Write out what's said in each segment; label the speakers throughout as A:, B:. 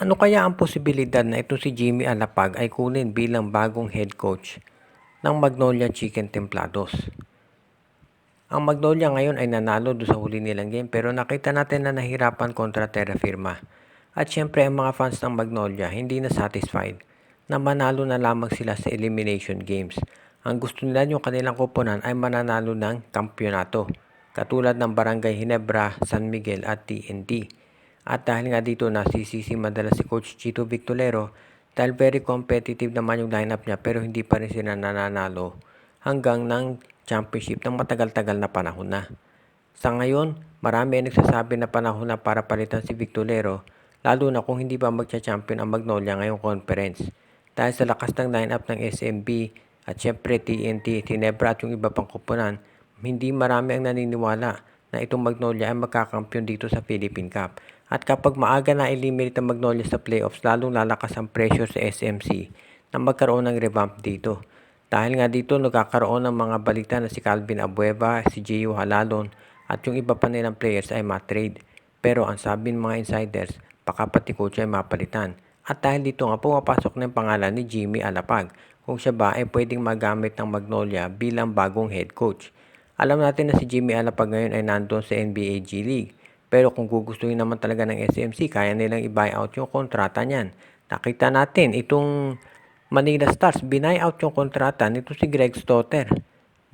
A: Ano kaya ang posibilidad na ito si Jimmy Alapag ay kunin bilang bagong head coach ng Magnolia Chicken Templados? Ang Magnolia ngayon ay nanalo doon sa huli nilang game pero nakita natin na nahirapan kontra Terra Firma. At syempre ang mga fans ng Magnolia hindi na satisfied na manalo na lamang sila sa elimination games. Ang gusto nila yung kanilang koponan ay mananalo ng kampyonato katulad ng Barangay Hinebra, San Miguel at TNT. At dahil nga dito nasisisi madalas si Coach Chito Victolero dahil very competitive naman yung lineup niya pero hindi pa rin sila nananalo hanggang ng championship ng matagal-tagal na panahon na. Sa ngayon, marami ay nagsasabi na panahon na para palitan si Victolero lalo na kung hindi pa magcha-champion ang Magnolia ngayong conference. Dahil sa lakas ng lineup ng SMB at syempre TNT, Tinebra at yung iba pang koponan, hindi marami ang naniniwala na itong Magnolia ay magkakampyon dito sa Philippine Cup. At kapag maaga na eliminate ang Magnolia sa playoffs, lalong lalakas ang pressure sa SMC na magkaroon ng revamp dito. Dahil nga dito nagkakaroon ng mga balita na si Calvin Abueva, si Gio Halalon at yung iba pa nilang players ay matrade. Pero ang sabi ng mga insiders, baka pati coach ay mapalitan. At dahil dito nga pumapasok na yung pangalan ni Jimmy Alapag kung siya ba ay pwedeng magamit ng Magnolia bilang bagong head coach. Alam natin na si Jimmy Alapag ngayon ay nandoon sa NBA G League. Pero kung gugustuhin naman talaga ng SMC, kaya nilang i-buyout yung kontrata niyan. Nakita natin itong Manila Stars, binayout yung kontrata nito si Greg Stotter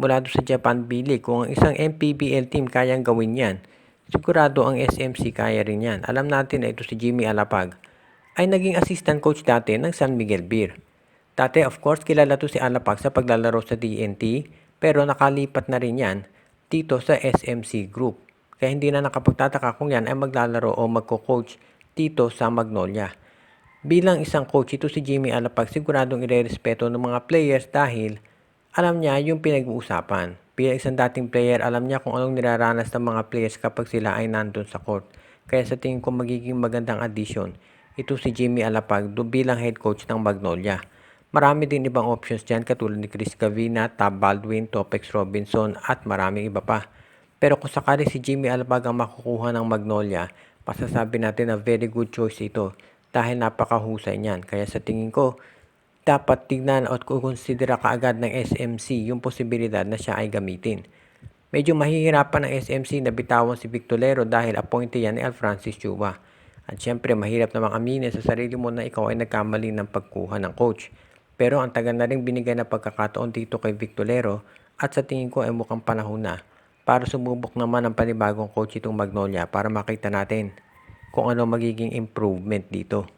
A: mula doon sa Japan B-League. Kung ang isang MPBL team kayang gawin yan, sigurado ang SMC kaya rin yan. Alam natin na ito si Jimmy Alapag ay naging assistant coach dati ng San Miguel Beer. Dati of course kilala to si Alapag sa paglalaro sa TNT pero nakalipat na rin yan dito sa SMC Group. Kaya hindi na nakapagtataka kung yan ay maglalaro o magko-coach dito sa Magnolia. Bilang isang coach, ito si Jimmy Alapag siguradong irerespeto ng mga players dahil alam niya yung pinag-uusapan. Bilang isang dating player, alam niya kung anong niraranas ng mga players kapag sila ay nandun sa court. Kaya sa tingin ko magiging magandang addition ito si Jimmy Alapag bilang head coach ng Magnolia. Marami din ibang options dyan katulad ni Chris Cavina, Tab Baldwin, Topex Robinson at maraming iba pa. Pero kung sakali si Jimmy Alapag ang makukuha ng Magnolia, masasabi natin na very good choice ito dahil napakahusay niyan. Kaya sa tingin ko, dapat tignan at kukonsidera kaagad ng SMC yung posibilidad na siya ay gamitin. Medyo mahihirapan ng SMC na bitawan si Victolero dahil appointee yan ni Alfrancis Chua. At syempre mahirap namang aminin sa sarili mo na ikaw ay nagkamali ng pagkuha ng coach. Pero ang tagal na rin binigay na pagkakataon dito kay Victolero at sa tingin ko ay mukhang panahon na para sumubok naman ng panibagong coach itong Magnolia para makita natin kung ano magiging improvement dito.